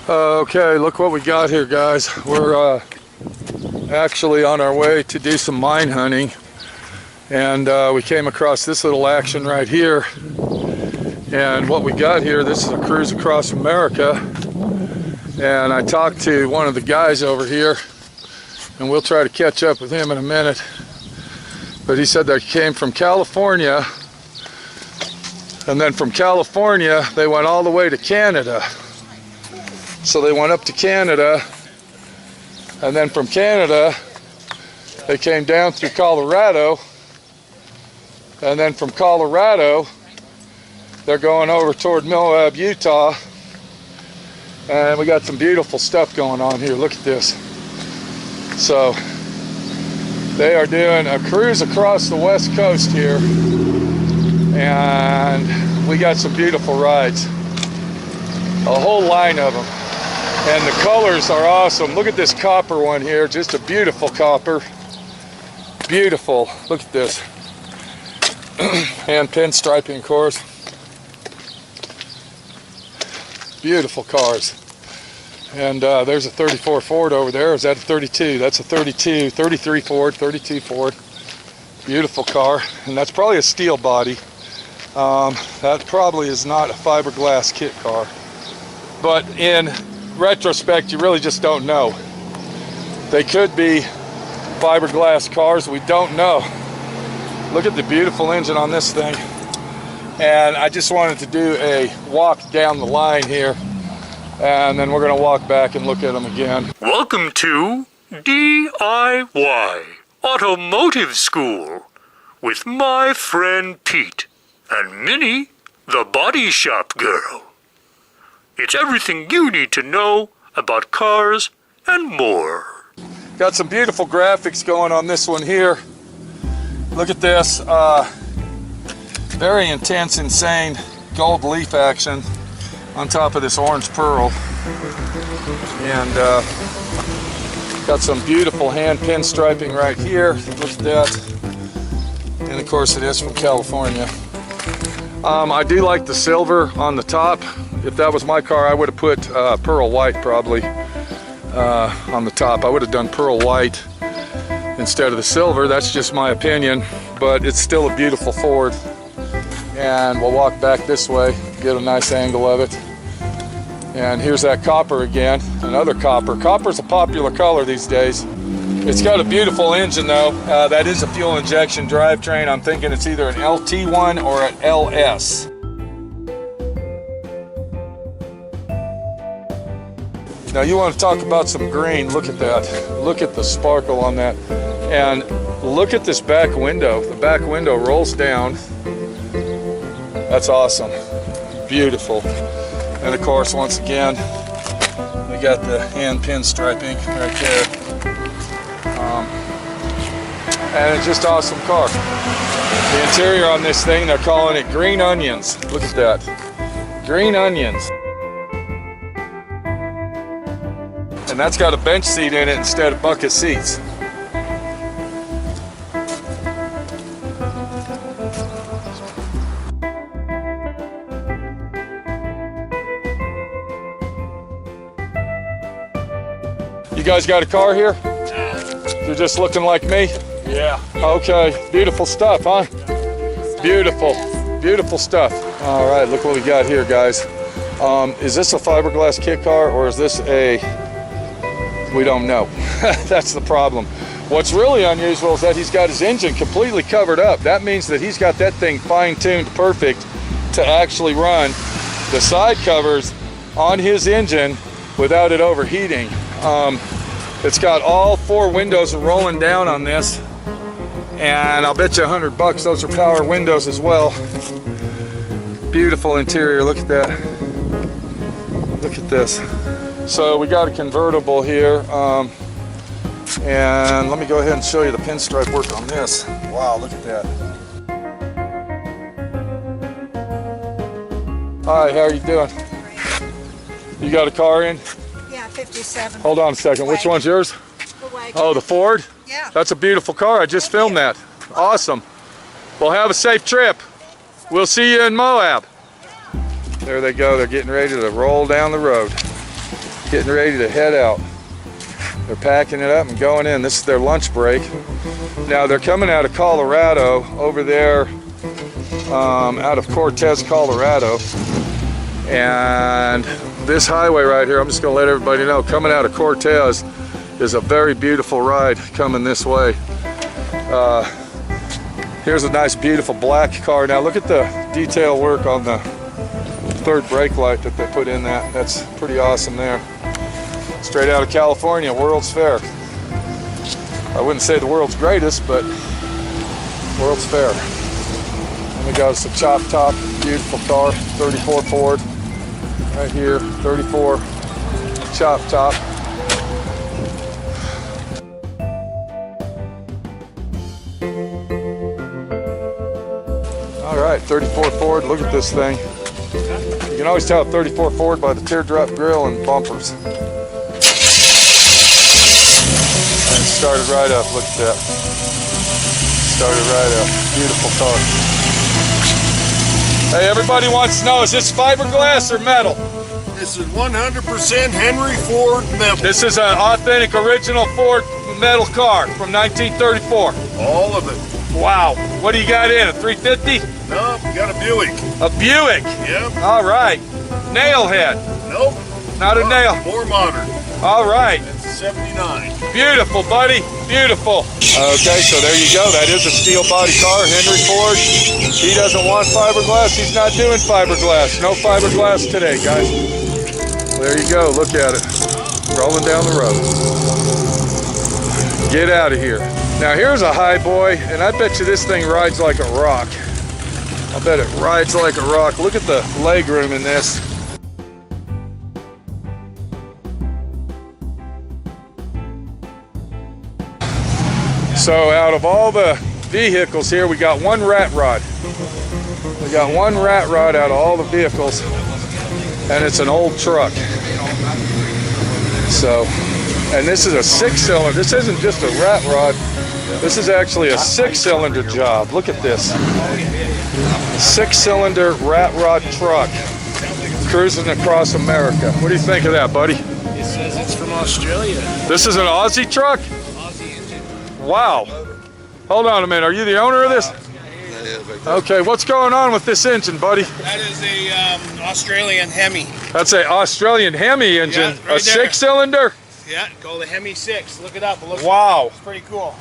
Okay, look what we got here, guys. We're actually on our way to do some mine hunting, and we came across this little action right here. And what we got here, this is a cruise across America, and I talked to one of the guys over here, and we'll try to catch up with him in a minute. But he said they came from California, and then from California they went all the way to Canada. So they went up to Canada, and then from Canada they came down through Colorado, and then from Colorado they're going over toward Moab, Utah, and we got some beautiful stuff going on here. Look at this. So they are doing a cruise across the west coast here, and we got some beautiful rides, a whole line of them. And the colors are awesome. Look at this copper one here, just a beautiful copper. Beautiful. Look at this. And pinstriping, of course. Beautiful cars. And there's a 34 Ford over there. Is that a 32? That's a 32, 33 Ford, 32 Ford. Beautiful car. And that's probably a steel body. That probably is not a fiberglass kit car. But in retrospect, you really just don't know. They could be fiberglass cars. We don't know. Look at the beautiful engine on this thing. And I just wanted to do a walk down the line here, and then we're going to walk back and look at them again. Welcome to D.I.Y. Automotive School with my friend Pete and Minnie, the body shop girl. It's everything you need to know about cars and more. Got some beautiful graphics going on this one here. Look at this. Very intense, insane gold leaf action on top of this orange pearl. And got some beautiful hand pinstriping right here. Look at that. And of course it is from California. I do like the silver on the top. If that was my car, I would have put pearl white probably on the top. I would have done pearl white instead of the silver. That's just my opinion, but it's still a beautiful Ford. And we'll walk back this way, get a nice angle of it. And here's that copper again, another copper. Copper's a popular color these days. It's got a beautiful engine though. That is a fuel injection drivetrain. I'm thinking it's either an LT1 or an LS. Now you want to talk about some green, look at that. Look at the sparkle on that. And look at this back window. The back window rolls down. That's awesome. Beautiful. And of course, once again, we got the hand pinstriping right there. And it's just an awesome car. The interior on this thing, they're calling it green onions. Look at that. Green onions. And that's got a bench seat in it instead of bucket seats. You guys got a car here? You're just looking like me? Yeah. Okay, beautiful stuff, huh? Beautiful, beautiful stuff. All right, look what we got here, guys. Is this a fiberglass kit car or is this a... We don't know. That's the problem. What's really unusual is that he's got his engine completely covered up. That means that he's got that thing fine-tuned perfect to actually run the side covers on his engine without it overheating. It's got all four windows rolling down on this, and I'll bet you $100 those are power windows as well. Beautiful interior. Look at that. Look at this. So we got a convertible here, and let me go ahead and show you the pinstripe work on this. Wow, look at that. Hi, how are you doing? You got a car in? Yeah, 57. Hold on a second. Which one's yours? The wagon. Oh, the Ford? Yeah. That's a beautiful car. I just filmed that. Awesome. Well, have a safe trip. We'll see you in Moab. There they go. They're getting ready to roll down the road. getting ready to head out. They're packing it up and going in. This is their lunch break. Now they're coming out of Colorado, over there, out of Cortez, Colorado. And this highway right here, I'm just gonna let everybody know, coming out of Cortez is a very beautiful ride coming this way. Here's a nice, beautiful black car. Now look at the detail work on the third brake light that they put in that. That's pretty awesome there. Straight out of California, World's Fair. I wouldn't say the world's greatest, but World's Fair. And we got some chop top, beautiful car, 34 Ford. Right here, 34 chop top. All right, 34 Ford, look at this thing. You can always tell a 34 Ford by the teardrop grill and bumpers. And it started right up, look at that. Started right up, beautiful car. Hey, everybody wants to know, is this fiberglass or metal? This is 100% Henry Ford metal. This is an authentic, original Ford metal car from 1934. All of it. Wow. What do you got in? A 350? No, we got a Buick. A Buick? Yep. All right. Nail head? Nope. Not a nail. More modern. All right. It's 79. Beautiful, buddy. Beautiful. Okay, so there you go. That is a steel body car, Henry Ford. He doesn't want fiberglass. He's not doing fiberglass. No fiberglass today, guys. There you go. Look at it. Rolling down the road. Get out of here. Now here's a high boy, and I bet you this thing rides like a rock. I bet it rides like a rock. Look at the leg room in this. So out of all the vehicles here, we got one rat rod. We got one rat rod out of all the vehicles, and it's an old truck. So, and this is a 6-cylinder. This isn't just a rat rod. This is actually a 6-cylinder job. Look at this. A 6-cylinder rat rod truck cruising across America. What do you think of that, buddy? It says it's from Australia. This is an Aussie truck? Aussie engine. Wow. Hold on a minute. Are you the owner of this? Okay, what's going on with this engine, buddy? That is a Australian Hemi. That's an Australian Hemi engine. Yeah, right a there. 6-cylinder? Yeah, called the Hemi 6. Look it up. It looks Wow. It's pretty cool.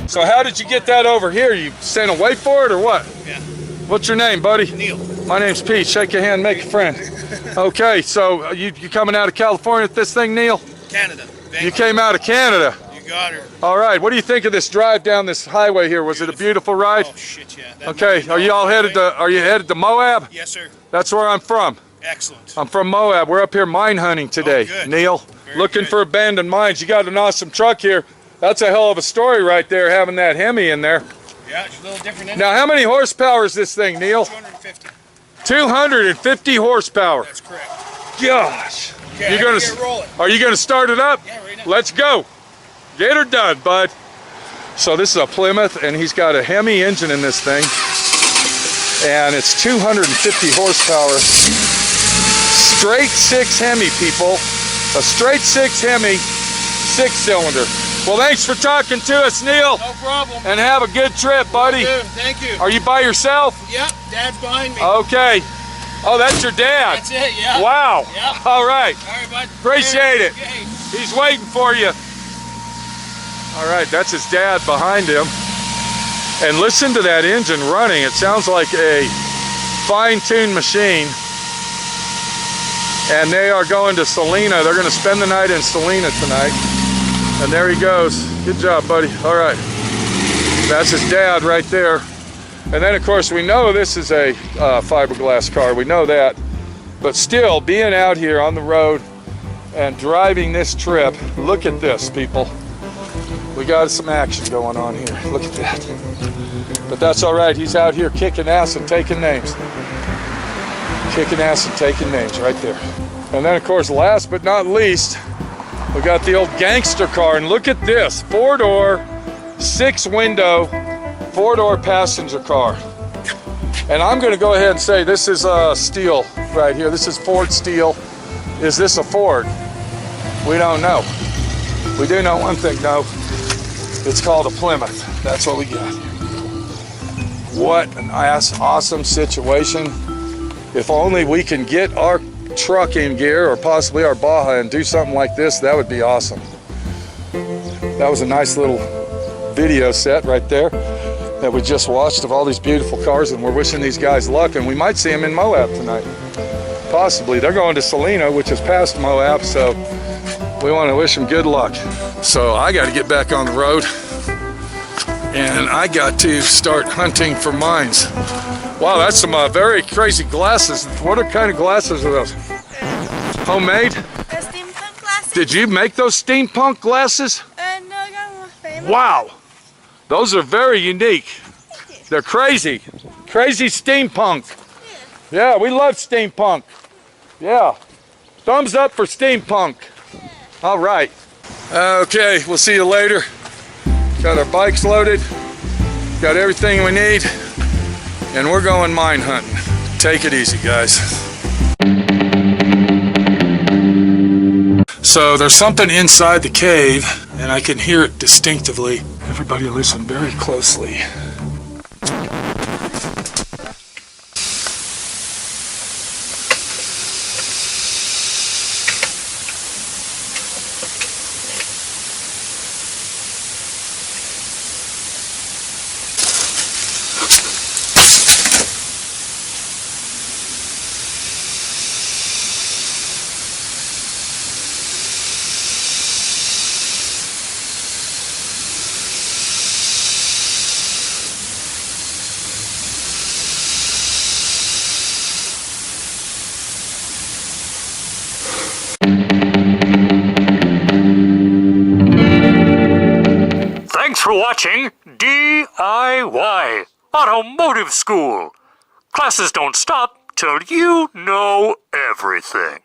So how did you get that over here? You sent away for it or what? Yeah. What's your name, buddy? Neil. My name's Pete. Shake your hand, make a friend. Okay, so you coming out of California with this thing, Neil? Canada. You came out of Canada. You got her. All right, what do you think of this drive down this highway here? Was it a beautiful ride? Oh shit, yeah. That Okay, might be are you all headed to, are you headed to Moab? Yes, sir. That's where I'm from. Excellent. I'm from Moab. We're up here mine hunting today, good. Neil. Very Looking good. for abandoned mines. You got an awesome truck here. That's a hell of a story right there, having that Hemi in there. Yeah, it's a little different engine. Now, how many horsepower is this thing, Neil? 250. 250 horsepower. That's correct. Gosh. Okay, You're I gonna, can get rolling. are you going to start it up? Yeah, right now. Let's go. Get her done, bud. So this is a Plymouth, and he's got a Hemi engine in this thing. And it's 250 horsepower. Straight 6 Hemi, people. A straight 6 Hemi, 6-cylinder. Well, thanks for talking to us, Neil. No problem. And have a good trip, buddy. Dude, thank you. Are you by yourself? Yep, Dad's behind me. Okay. Oh, that's your dad. That's it, yeah. Wow. Yep. All right. All right, bud. Appreciate it. Okay. He's waiting for you. All right, that's his dad behind him. And listen to that engine running. It sounds like a fine-tuned machine. And they are going to Salina. They're going to spend the night in Salina tonight. And there he goes. Good job, buddy. All right. That's his dad right there. And then of course we know this is a fiberglass car, we know that. But still, being out here on the road and driving this trip, look at this, people. We got some action going on here, look at that. But that's all right, he's out here kicking ass and taking names. Kicking ass and taking names right there. And then of course, last but not least, we got the old gangster car, and look at this, 4-door, 6-window, 4-door passenger car. And I'm gonna go ahead and say this is steel right here. This is Ford steel. Is this a Ford? We don't know. We do know one thing though. It's called a Plymouth. That's what we got here. What an awesome situation. If only we can get our truck in gear, or possibly our Baja, and do something like this, that would be awesome. That was a nice little video set right there that we just watched of all these beautiful cars, and we're wishing these guys luck, and we might see them in Moab tonight. Possibly. They're going to Salina, which is past Moab, so we want to wish them good luck. So I got to get back on the road, and I got to start hunting for mines. Wow, that's some very crazy glasses. What kind of glasses are those? Homemade? Steampunk glasses? Did you make those steampunk glasses? No, I got one famous. Wow, those are very unique. They're crazy. Crazy steampunk. Yeah, we love steampunk. Yeah, thumbs up for steampunk. All right. Okay, we'll see you later. Got our bikes loaded. Got everything we need. And we're going mine hunting. Take it easy, guys. So there's something inside the cave, and I can hear it distinctively. Everybody listen very closely. Thanks for watching D.I.Y. Automotive School. Classes don't stop till you know everything.